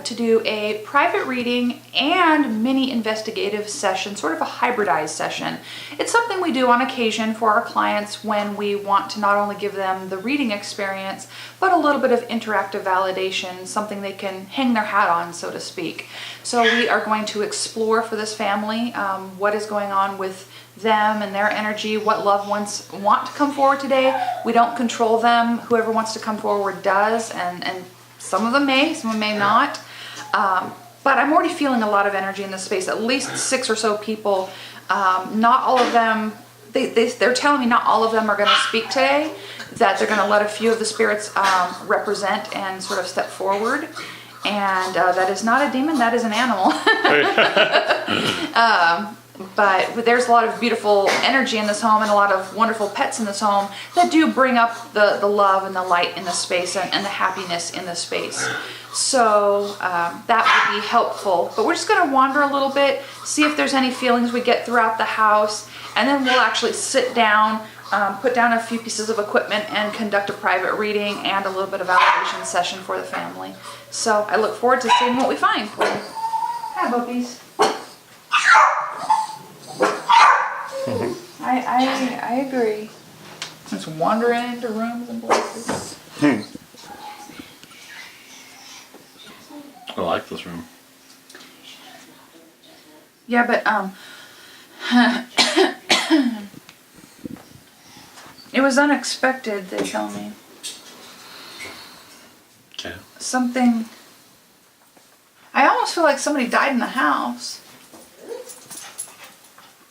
idea to do a private reading and mini investigative session, sort of a hybridized session. It's something we do on occasion for our clients when we want to not only give them the reading experience, but a little bit of interactive validation, something they can hang their hat on, so to speak. So we are going to explore for this family what is going on with them and their energy, what loved ones want to come forward today. We don't control them. Whoever wants to come forward does, and some of them may, some of them may not. But I'm already feeling a lot of energy in this space, at least 6 or so people. Not all of them, they're telling me not all of them are going to speak today, that they're going to let a few of the spirits represent and sort of step forward. And that is not a demon, that is an animal. But there's a lot of beautiful energy in this home and a lot of wonderful pets in this home that do bring up the love and the light in the space and the happiness in the space. So that would be helpful. But we're just going to wander a little bit, see if there's any feelings we get throughout the house, and then we'll actually sit down, put down a few pieces of equipment and conduct a private reading and a little bit of validation session for the family. So I look forward to seeing what we find. Hi, puppies. I agree. Just wandering into rooms and places. I like this room. Yeah, but it was unexpected, they tell me. Okay. Something. I almost feel like somebody died in the house.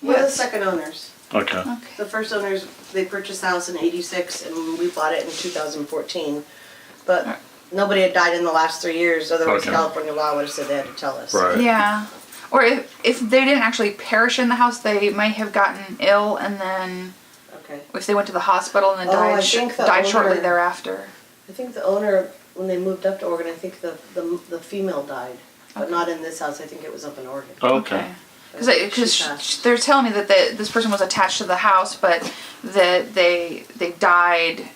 We're the second owners. Okay. The first owners, they purchased the house in '86 and we bought it in 2014. But nobody had died in the last 3 years, otherwise California law would have said they had to tell us. Right. Yeah. Or if they didn't actually perish in the house, they might have gotten ill and then if they went to the hospital and then died shortly thereafter. I think the owner, when they moved up to Oregon, I think the female died. But not in this house, I think it was up in Oregon. Okay. Because they're telling me that this person was attached to the house, but that they died.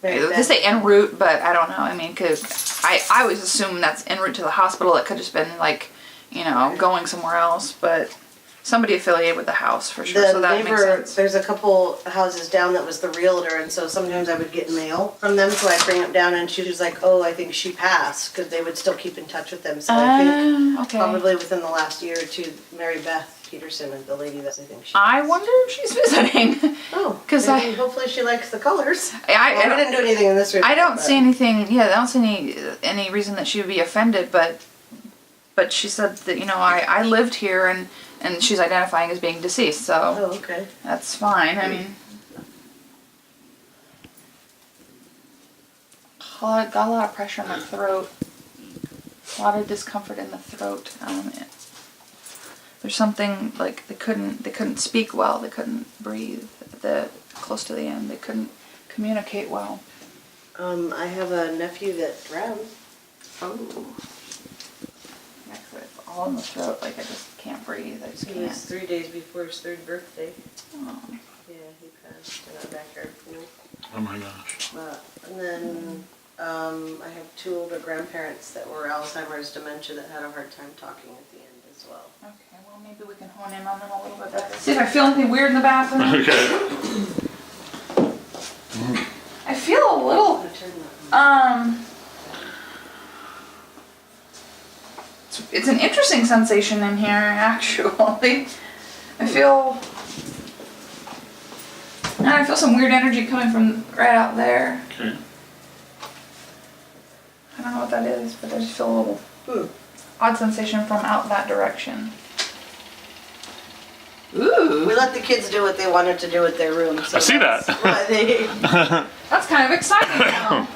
They say en route, but I don't know. I mean, because I always assume that's en route to the hospital. It could have just been like, going somewhere else, but somebody affiliated with the house for sure. So that makes sense. There's a couple houses down that was the realtor, and so sometimes I would get mail from them, so I'd bring it down, and she was like, "Oh, I think she passed," because they would still keep in touch with them. So I think probably within the last year or two, Mary Beth Peterson is the lady that I think she. I wonder if she's visiting. Oh, because hopefully she likes the colors. We didn't do anything in this room. I don't see anything. Yeah, I don't see any reason that she would be offended, but she said that I lived here and she's identifying as being deceased, so that's fine. I mean, got a lot of pressure in my throat, a lot of discomfort in the throat. There's something like they couldn't speak well, they couldn't breathe. Close to the end, they couldn't communicate well. I have a nephew that drowned. Oh. It's all in the throat, like I just can't breathe. I just can't. It was 3 days before his 3rd birthday. Oh. Yeah, he passed in our backyard. Oh my gosh. And then I have 2 older grandparents that were Alzheimer's dementia that had a hard time talking at the end as well. Okay, well maybe we can hone in on them a little bit better. See if I feel anything weird in the bathroom. Okay. I feel a little, it's an interesting sensation in here, actually. I feel some weird energy coming from right out there. Okay. I don't know what that is, but I just feel a little odd sensation from out that direction. Ooh. We let the kids do what they wanted to do with their room. So I see that. That's kind of exciting now.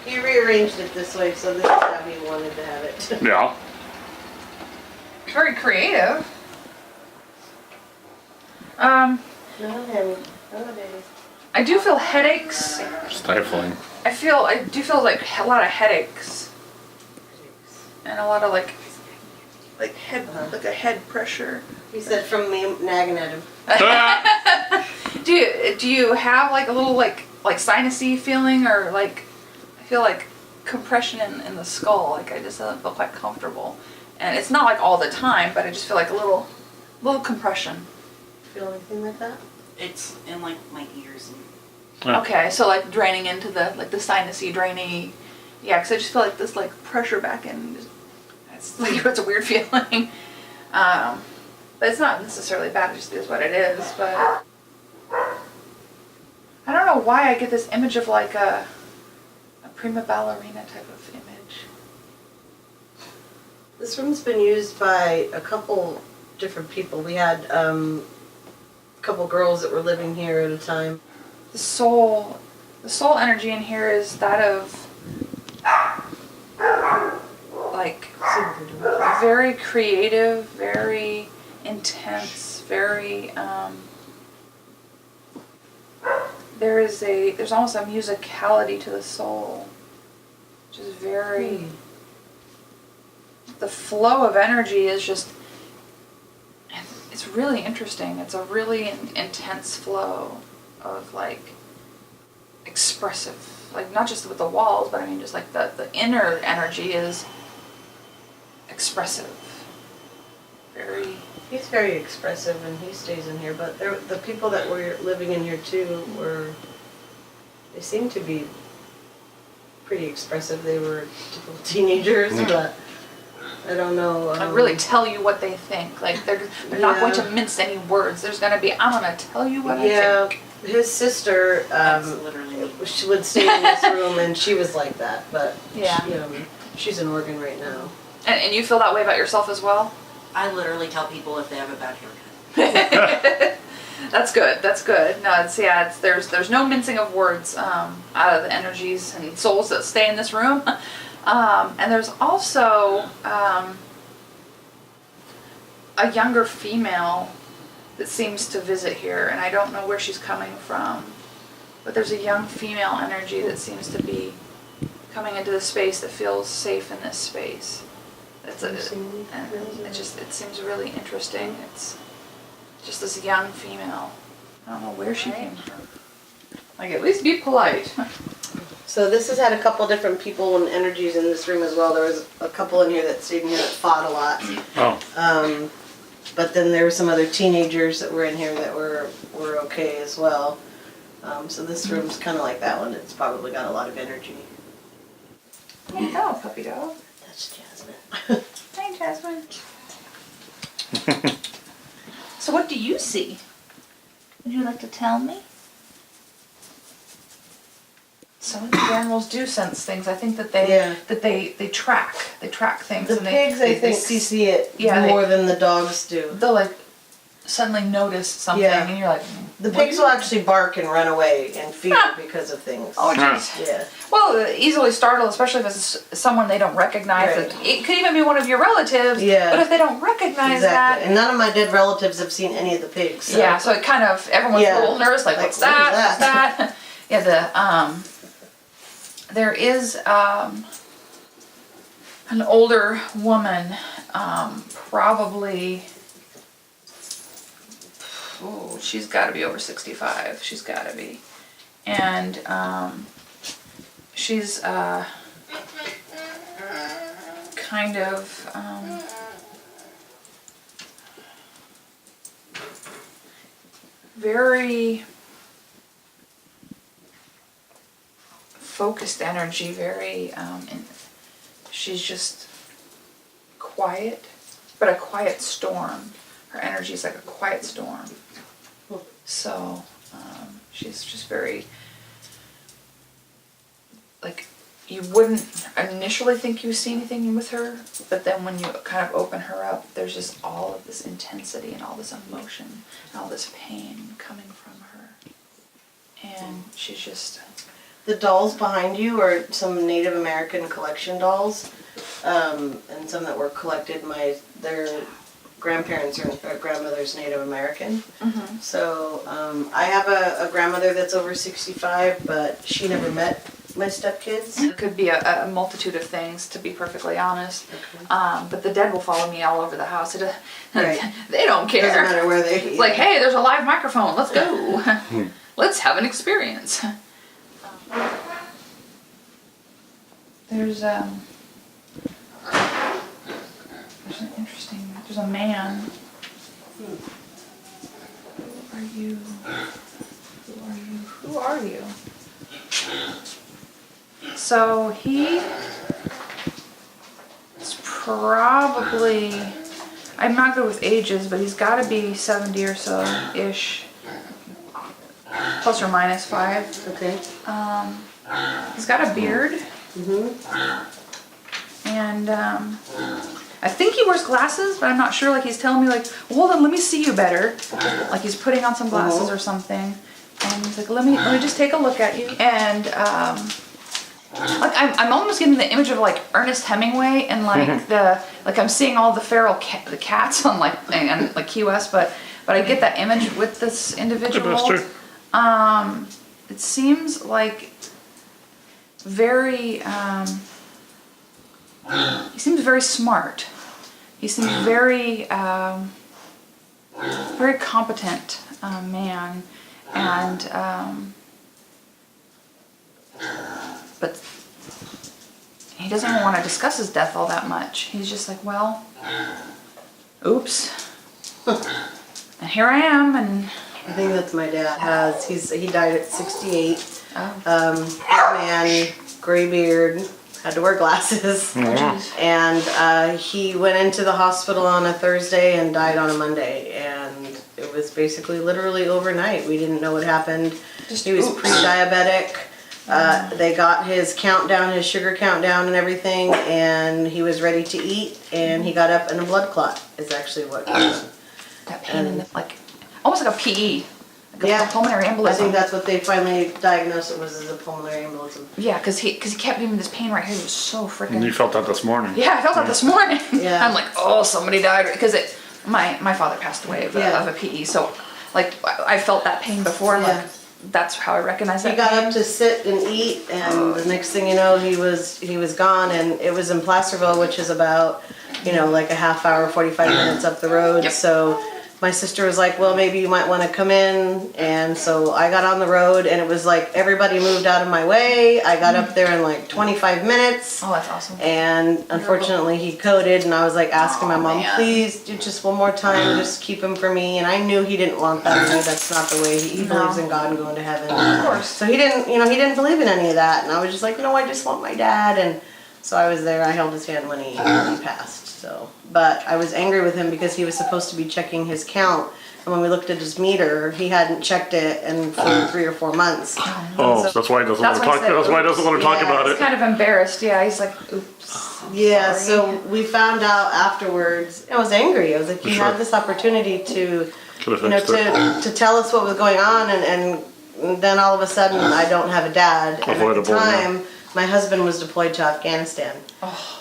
He rearranged it this way, so this is how he wanted to have it. Yeah. Very creative. No, Hammy. No, baby. I do feel headaches. Stifling. I do feel like a lot of headaches. And a lot of like head, like a head pressure. He said from me nagging at him. Do you have like a little like sinusy feeling, or like I feel like compression in the skull. Like I just don't feel quite comfortable. And it's not like all the time, but I just feel like a little compression. Feel anything like that? It's in like my ears and Yeah. Okay, so like draining into the sinusy, drainy. Yeah, because I just feel like this like pressure back in. It's like it's a weird feeling. But it's not necessarily bad. It just is what it is. But I don't know why I get this image of like a prima ballerina type of image. This room's been used by a couple different people. We had a couple girls that were living here at a time. The soul energy in here is that of like very creative, very intense, very there's almost a musicality to the soul, which is very the flow of energy is just, it's really interesting. It's a really intense flow of like expressive, like not just with the walls, but I mean just like the inner energy is expressive. Very. He's very expressive and he stays in here, but the people that were living in here too they seemed to be pretty expressive. They were typical teenagers, but I don't know. And really tell you what they think. Like they're not going to mince any words. There's going to be, I'm going to tell you what I think. His sister, that's literally she would stay in this room and she was like that, but Yeah. she's in Oregon right now. And you feel that way about yourself as well? I literally tell people if they have a bad haircut. That's good. That's good. No, there's no mincing of words out of the energies and souls that stay in this room. And there's also a younger female that seems to visit here, and I don't know where she's coming from, but there's a young female energy that seems to be coming into the space that feels safe in this space. And it seems really interesting. It's just this young female. I don't know where she came from. Like, at least be polite. So this has had a couple different people and energies in this room as well. There was a couple in here that stayed in here that fought a lot. Oh. But then there were some other teenagers that were in here that were okay as well. So this room's kind of like that one. It's probably got a lot of energy. There you go, puppy dog. That's Jasmine. Hi, Jasmine. So what do you see? Would you like to tell me? Some of the animals do sense things. I think that they track things. The and pigs, I think, see it more than the dogs do. They'll like suddenly notice something, and you're like, the pigs will actually bark and run away and fear because of things. oh jeez. Yeah. Well, easily startled, especially if it's someone they don't recognize. Right. It could even be one of your relatives. Yeah. But if they don't recognize that. And none of my dead relatives have seen any of the pigs. So. Yeah, so it kind of, everyone's a little nervous, like what's that? What's that? Yeah, there is an older woman, probably, she's got to be over 65. She's got to be. And she's kind of very focused energy, very, and she's just quiet, but a quiet storm. Her energy is like a quiet storm. So, she's just very, like, you wouldn't initially think you see anything with her, but then when you kind of open her up, there's just all of this intensity and all this emotion and all this pain coming from her. And she's just... The dolls behind you are some Native American collection dolls, and some that were collected. Their grandparents or grandmother's Native American. Mm-hmm. So I have a grandmother that's over 65, but she never met my stepkids. It could be a multitude of things, to be perfectly honest. Okay. But the dead will follow me all over the house. Right. They don't care. Doesn't matter where they. It's like, hey, there's a live microphone. Let's go. Let's have an experience. there's an interesting, there's a man. Who are you? Who are you? So he is probably, I'm not good with ages, but he's got to be 70 or so-ish, plus or minus 5. Okay. He's got a beard. And I think he wears glasses, but I'm not sure. Like he's telling me like, well, hold on, let me see you better. Like he's putting on some glasses or something. And he's like, let me just take a look at you. And like I'm almost getting the image of like Ernest Hemingway and like like I'm seeing all the feral the cats on like and like Key West, but I get that image with this individual. It seems like very he seems very smart. He seems very very competent man, and but he doesn't even want to discuss his death all that much. He's just like, well, oops, and here I am, and I think that's my dad. He died at 68. oh. Big man, gray beard, had to wear glasses. And he went into the hospital on a Thursday and died on a Monday. And it was basically literally overnight. We didn't know what happened. He was pre-diabetic. They got his countdown, his sugar countdown and everything, and he was ready to eat, and he got up and a blood clot is actually what happened. That pain in the, like, almost like a PE. Like Yeah. a pulmonary embolism. I think that's what they finally diagnosed it was as a pulmonary embolism. Yeah, because he kept giving me this pain right here. It was so freaking. And you felt that this morning. Yeah, I felt that this morning. Yeah. I'm like, oh, somebody died because my father passed away of a PE, so like I felt that pain before. And like that's how I recognized that. He got pain. up to sit and eat, and the next thing you know, he was gone, and it was in Placerville, which is about, like a half hour, 45 minutes up the road. Yep. So my sister was like, well, maybe you might want to come in, and so I got on the road, and it was like everybody moved out of my way. I got up there in like 25 minutes. Oh, that's awesome. And unfortunately he coded, and I was like asking my mom, man. please do just one more time, just keep him for me. And I knew he didn't want that. I knew that's not the way. He believes in God and going to heaven. Of course. So he didn't believe in any of that. And I was just like, no, I just want my dad. And so I was there. I held his hand when he passed. So, but I was angry with him because he was supposed to be checking his count. And when we looked at his meter, he hadn't checked it in for 3 or 4 months. Oh, that's why he doesn't want to talk. That's why he doesn't want to talk about He's it. kind of embarrassed. Yeah, he's like, oops. Yeah, sorry. so we found out afterwards. I was angry. I was like, you Sure. had this opportunity to, Could have fixed it. to tell us what was going on, and then all of a sudden I don't have a dad. And at the Avoidable, yeah. time, my husband was deployed to Afghanistan.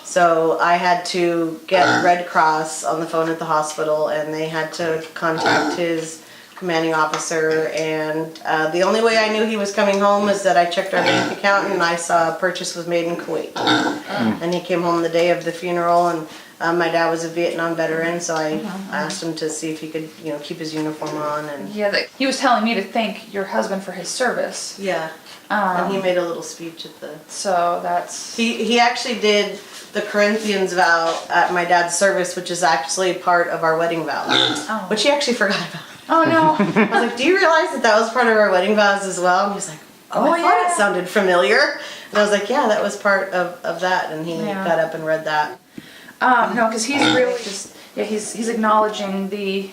So I had to get Red Cross on the phone at the hospital, and they had to contact his commanding officer, and the only way I knew he was coming home is that I checked our bank account and I saw a purchase was made in Kuwait. And he came home the day of the funeral, and my dad was a Vietnam veteran, so I asked him to see if he could, keep his uniform on. And Yeah, he was telling me to thank your husband for his service. yeah, and he made a little speech at the. So that's. He actually did the Corinthians vow at my dad's service, which is actually part of our wedding vow, which he actually forgot about. Oh no. I was like, do you realize that was part of our wedding vows as well? And he's like, I thought it sounded familiar. And I was like, yeah, that was part of that. And he got up and read that. No, because he's really just, he's acknowledging the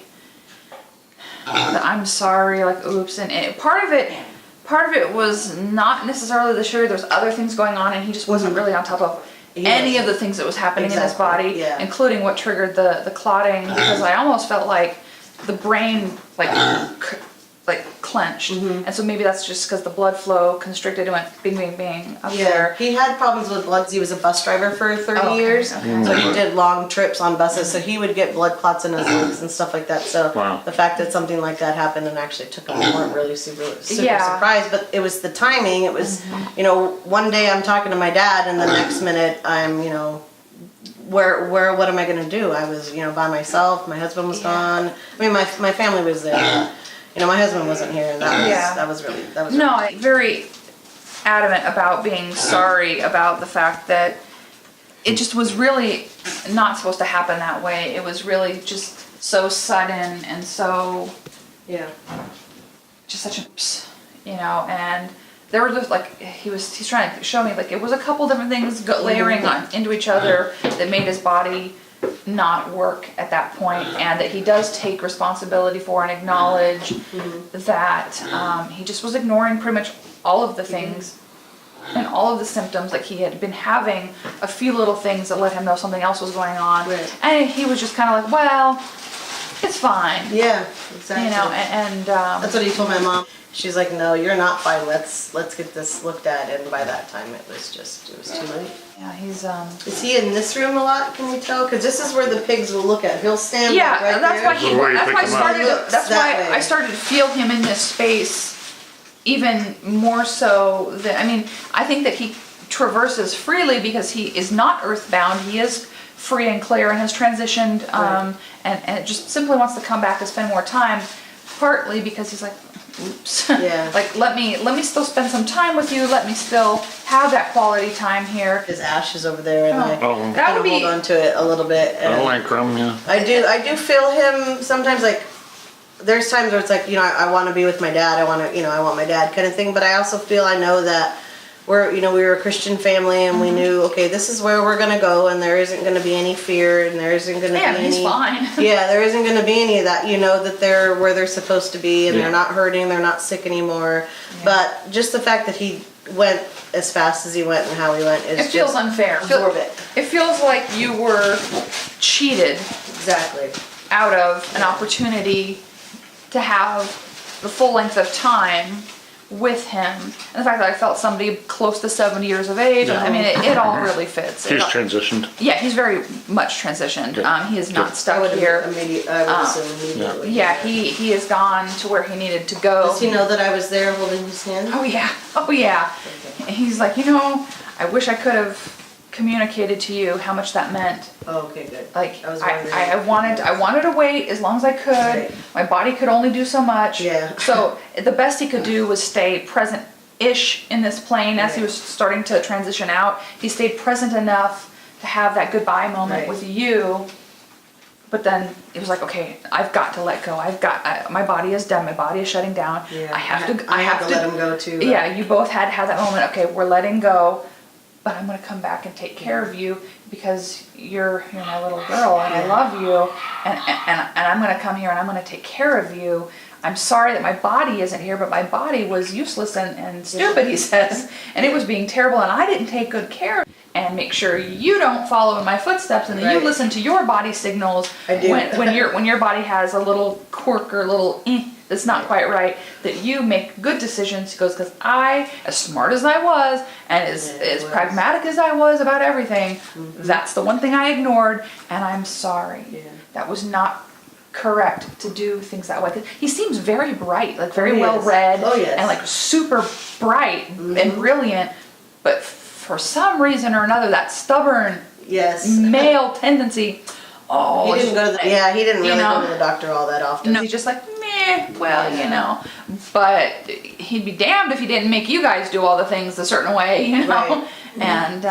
I'm sorry, like, oops, and part of it was not necessarily the sugar. There's other things going on, and he just wasn't really on top of any of the things that was happening in his body, including what triggered the clotting. Because I almost felt like the brain like clenched, and so maybe that's just because the blood flow constricted and went bing bing bing up there. He had problems with blood. He was a bus driver for 30 years, so he did long trips on buses. So he would get blood clots in his legs and stuff like that. So the fact that something like that happened and actually took him, we weren't really super surprised. But it was the timing. It was, one day I'm talking to my dad, and the next minute I'm, what am I going to do? I was, by myself. My husband was gone. I mean, my family was there. My husband wasn't here, and that was really No, very adamant about being sorry about the fact that it just was really not supposed to happen that way. It was really just so sudden and so just such a, and there were just like, he's trying to show me like it was a couple different things layering on into each other that made his body not work at that point, and that he does take responsibility for and acknowledge that he just was ignoring pretty much all of the things and all of the symptoms. Like he had been having a few little things that let him know something else was going on, and he was just kind of like, well, it's fine. Yeah, exactly. And that's what he told my mom. She's like, no, you're not fine. Let's get this looked at. And by that time, it was too late. Yeah, he's Is he in this room a lot? Can you tell? Because this is where the pigs will look at. He'll stand. yeah, like right that's there. why that's why way. I started to feel him in this space even more so than, I think that he traverses freely because he is not earthbound. He is free and clear and has transitioned, and just simply wants to come back to spend more time, partly because he's like, oops. Yeah. Like, let me still spend some time with you. Let me still have that quality time here. His ash is over there, and I That would be hold on to it a little bit. And I like crumb, yeah. I do feel him sometimes. Like there's times where it's like, I want to be with my dad. I want my dad kind of thing. But I also feel I know that we were a Christian family, and we knew, okay, this is where we're gonna go, and there isn't gonna be any fear, and there isn't gonna be any. he's fine. There isn't gonna be any of that. That they're where they're supposed to be, and they're not hurting, they're not sick anymore. Yeah. But just the fact that he went as fast as he went and how he went is it feels unfair. Absorb it. It feels like you were cheated Exactly. out of an opportunity to have the full length of time with him, and the fact that I felt somebody close to 70 years of age. Yeah. It all really fits. He's transitioned. Yeah, he's very much transitioned. He is not stuck I would here. assume immediately. Yeah, he has gone to where he needed to go. Does he know that I was there holding his hand? Oh yeah. Okay. And he's like, I wish I could have communicated to you how much that meant. Oh, okay, good. Like I was I wanted to wait as long as I could. Right. My body could only do so much. Yeah. So the best he could do was stay present-ish in this plane as he was starting to transition out. He stayed present enough to have that goodbye moment with you. But then it was like, okay, I've got to let go. My body is done. My body is shutting down. Yeah. I have to let him go too. Yeah, you both had to have that moment. Okay, we're letting go. But I'm going to come back and take care of you because you're my little girl and I love you, and I'm going to come here and I'm going to take care of you. I'm sorry that my body isn't here, but my body was useless and stupid, he says, and it was being terrible, and I didn't take good care of it. And make sure you don't follow in my footsteps, and that you listen to your body signals when your body has a little quirk or a little that's not quite right, that you make good decisions. He goes, because I, as smart as I was, and as pragmatic as I was about everything, that's the one thing I ignored, and I'm sorry. Yeah. That was not correct to do things that way. He seems very bright, like very well read, and like super bright and brilliant, but for some reason or another, that stubborn male tendency. Oh, he didn't go to the. Yeah, he didn't really go to the doctor all that often. No, he's just like, meh. Well, but he'd be damned if he didn't make you guys do all the things a certain way, Right. And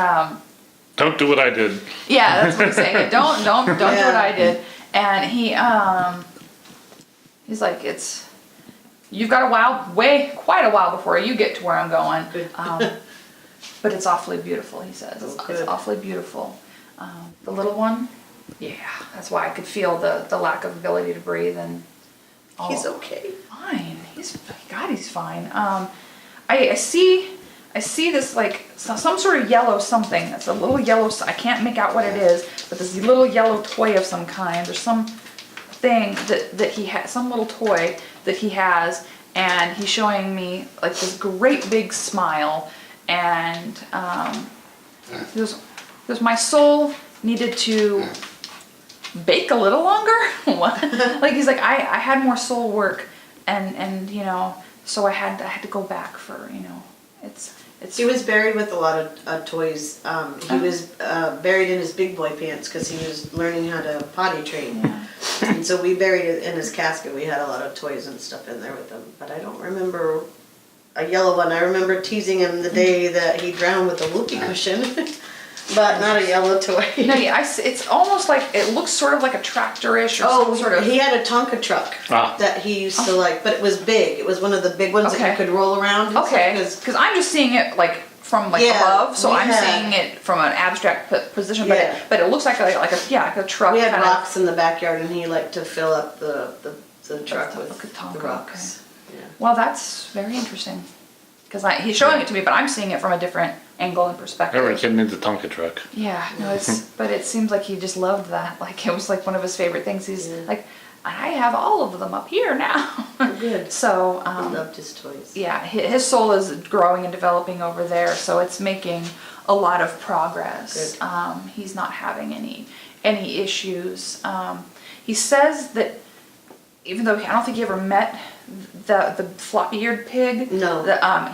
don't do what I did. yeah, that's what he's saying. Don't do what I did. And he's like, you've got quite a while before you get to where I'm going. But it's awfully beautiful, he says. It's awfully beautiful. The little one, that's why I could feel the lack of ability to breathe. And he's okay. Fine. He's fine. I see this like some sort of yellow something. It's a little yellow. I can't make out what it is, but this little yellow toy of some kind. There's some thing that he has, some little toy that he has, and he's showing me like this great big smile. And he goes, my soul needed to bake a little longer. Like he's like, I had more soul work, and so I had to go back for it's. He was buried with a lot of toys. He was buried in his big boy pants because he was learning how to potty train. Yeah. And so we buried it in his casket. We had a lot of toys and stuff in there with him, but I don't remember. a yellow one. I remember teasing him the day that he drowned with a whoopee cushion, but not a yellow toy. No, yeah, it's almost like, it looks sort of like a tractor-ish or some sort of. He had a Tonka truck that he used to like, but it was big. It was one of the big ones that you could roll around. Okay, because I'm just seeing it like from like above, so I'm seeing it from an abstract position, but it looks like a truck. We had rocks in the backyard, and he liked to fill up the truck with Tonka, the rocks. Okay. Yeah. Well, that's very interesting, because he's showing it to me, but I'm seeing it from a different angle and perspective. Every kid needs a Tonka truck. Yeah, no, but it seems like he just loved that. Like it was like one of his favorite things. He's like, I have all of them up here now. Oh, good. So he loved his toys. Yeah, his soul is growing and developing over there, so it's making a lot of progress. Good. He's not having any issues. He says that even though I don't think he ever met the floppy-eared pig. No.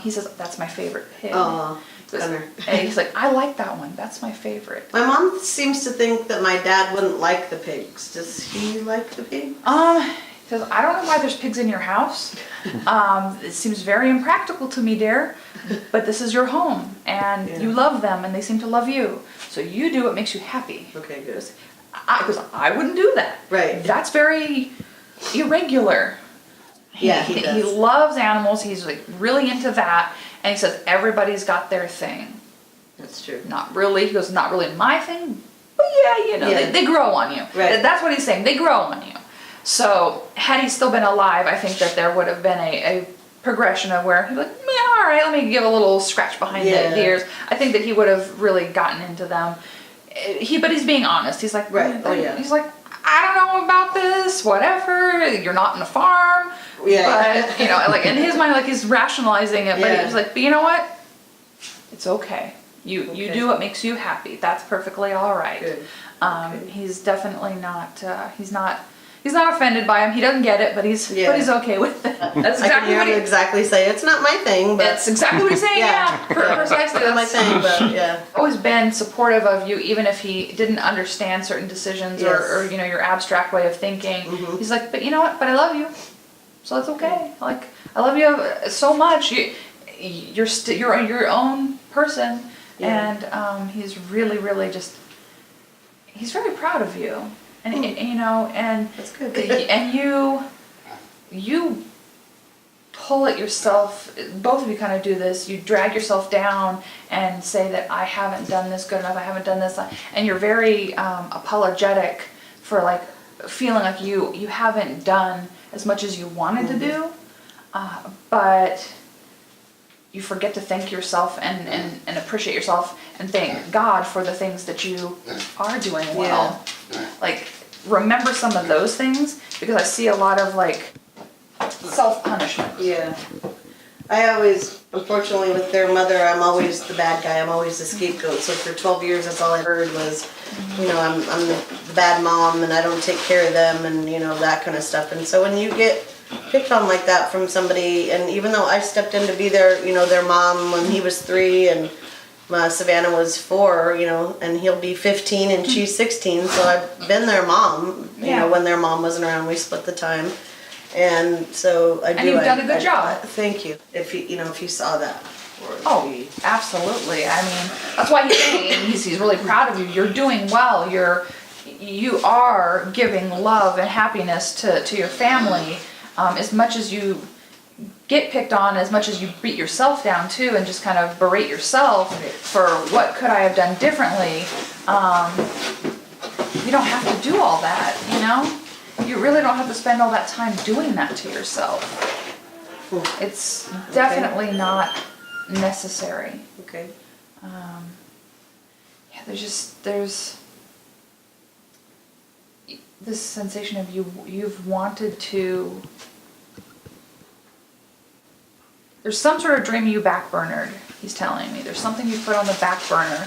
He says that's my favorite pig. Oh. And he's like, I like that one. That's my favorite. My mom seems to think that my dad wouldn't like the pigs. Does he like the pigs? He says, I don't know why there's pigs in your house. It seems very impractical to me, dear. But this is your home, and you love them, and they seem to love you. So you do what makes you happy. Okay, good. Because I wouldn't do that. Right. That's very irregular. He loves animals. He's like really into that. And he says, everybody's got their thing. That's true. Not really. He goes, not really my thing. But they grow on you. Right. That's what he's saying. They grow on you. So had he still been alive, I think that there would have been a progression of where he'd be like, all right, let me give a little scratch behind the ears. I think that he would have really gotten into them. But he's being honest. He's like, he's like, I don't know about this, whatever. You're not in a farm. Yeah. But, like in his mind, like he's rationalizing it, but he was like, but you know what? It's okay. You do what makes you happy. That's perfectly all right. Good. He's definitely not, he's not offended by him. He doesn't get it, but he's okay with it. That's exactly what he exactly say. It's not my thing, but that's exactly what he's saying. Precisely. That's my thing, but always been supportive of you, even if he didn't understand certain decisions or your abstract way of thinking. Mm-hmm. He's like, but you know what? But I love you, so it's okay. Like I love you so much. You're your own person, and he's really, really just. He's very proud of you. And and that's good. And you pull at yourself. Both of you kind of do this. You drag yourself down and say that I haven't done this good enough. I haven't done this, and you're very apologetic for like feeling like you haven't done as much as you wanted to do, but you forget to thank yourself and appreciate yourself and thank God for the things that you are doing well. Like, remember some of those things, because I see a lot of like self-punishment. Yeah. I always, unfortunately with their mother, I'm always the bad guy. I'm always the scapegoat. So for 12 years, that's all I heard was, I'm the bad mom and I don't take care of them and, that kind of stuff. And so when you get picked on like that from somebody, and even though I stepped in to be their mom when he was 3 and Savannah was 4, and he'll be 15 and she's 16, so I've been their mom, when their mom wasn't around, we split the time. And so I do. And you've done a good job. Thank you. If he saw that. Absolutely. I mean, that's why he's saying he's really proud of you. You're doing well. You are giving love and happiness to your family, as much as you get picked on, as much as you beat yourself down too, and just kind of berate yourself for what could I have done differently. You don't have to do all that, You really don't have to spend all that time doing that to yourself. It's definitely not necessary. Okay. There's this sensation of you've wanted to. There's some sort of dream you backburnered. He's telling me there's something you put on the back burner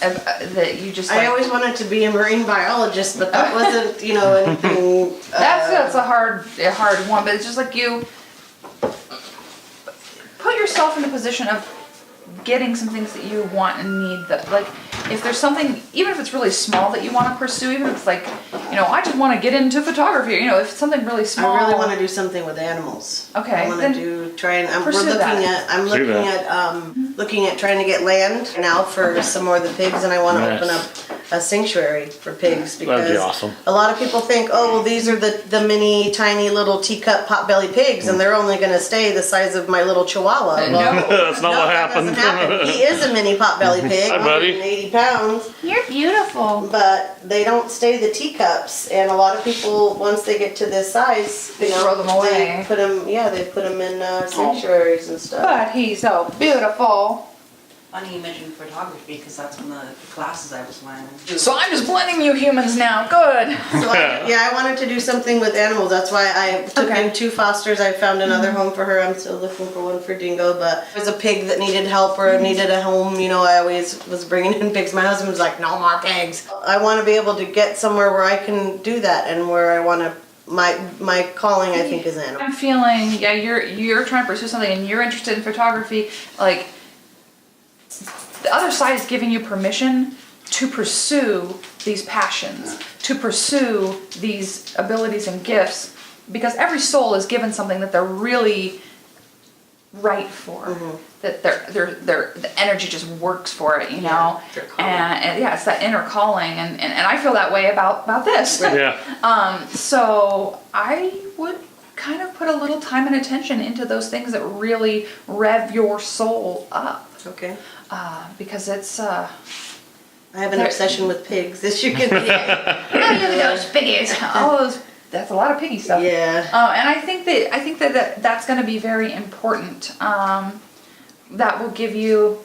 that you just. I always wanted to be a marine biologist, but that wasn't, anything. That's a hard one, but it's just like you put yourself in the position of getting some things that you want and need. That like if there's something, even if it's really small that you want to pursue, even if it's like, I just want to get into photography, if it's something really small. I really want to do something with animals. Okay, I want then to try and we're pursue looking that. at. I'm Do looking that. at looking at trying to get land now for some more of the pigs, and I want to Nice. open up a sanctuary for pigs because That'd be awesome. a lot of people think, oh, well, these are the mini, tiny little teacup potbelly pigs, and they're only going to stay the size of my little Chihuahua. No. That's not No, what that happened. doesn't happen. He is a mini potbelly pig, Hi, buddy. 180 pounds. You're beautiful. But they don't stay the teacups, and a lot of people, once they get to this size, They throw them away. They put them, they put them in sanctuaries and stuff. But he's so beautiful. Funny you mentioned photography because that's one of the classes I was wearing. So I'm just blending you humans now. Good. So I wanted to do something with animals. That's why I took Okay. in 2 fosters. I found another home for her. I'm still looking for one for Dingo, but there's a pig that needed help or needed a home. I always was bringing in pigs. My husband was like, no more pigs. I want to be able to get somewhere where I can do that and where I want to. My calling, I think, is animals. I'm feeling, you're trying to pursue something and you're interested in photography. Like, the other side is giving you permission to pursue these passions, to pursue these abilities and gifts, because every soul is given something that they're really right for. Mm-hmm. That the energy just works for it, you know. their calling. And it's that inner calling, and I feel that way about this. Yeah. So I would kind of put a little time and attention into those things that really rev your soul up. Okay. Because it's, I have an obsession with pigs, as you can see. those piggies. That's a lot of piggy stuff. Yeah. And I think that's going to be very important. That will give you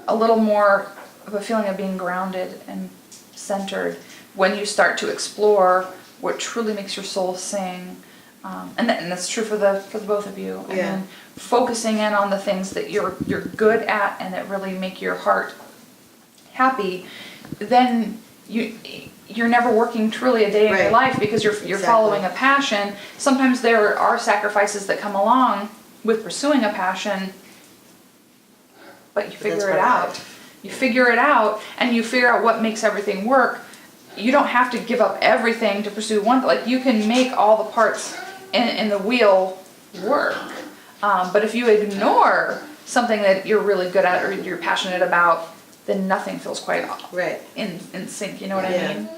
a little more of a feeling of being grounded and centered when you start to explore what truly makes your soul sing. And that's true for the both of you. And Yeah. then focusing in on the things that you're good at and that really make your heart happy. Then you're never working truly a day in your Right. life because you're Exactly. following a passion. Sometimes there are sacrifices that come along with pursuing a passion, but you figure it out. You figure it out, and you figure out what makes everything work. You don't have to give up everything to pursue one. Like, you can make all the parts in the wheel work. But if you ignore something that you're really good at or you're passionate about, then nothing feels quite Right. in sync. You know what Yeah. I mean?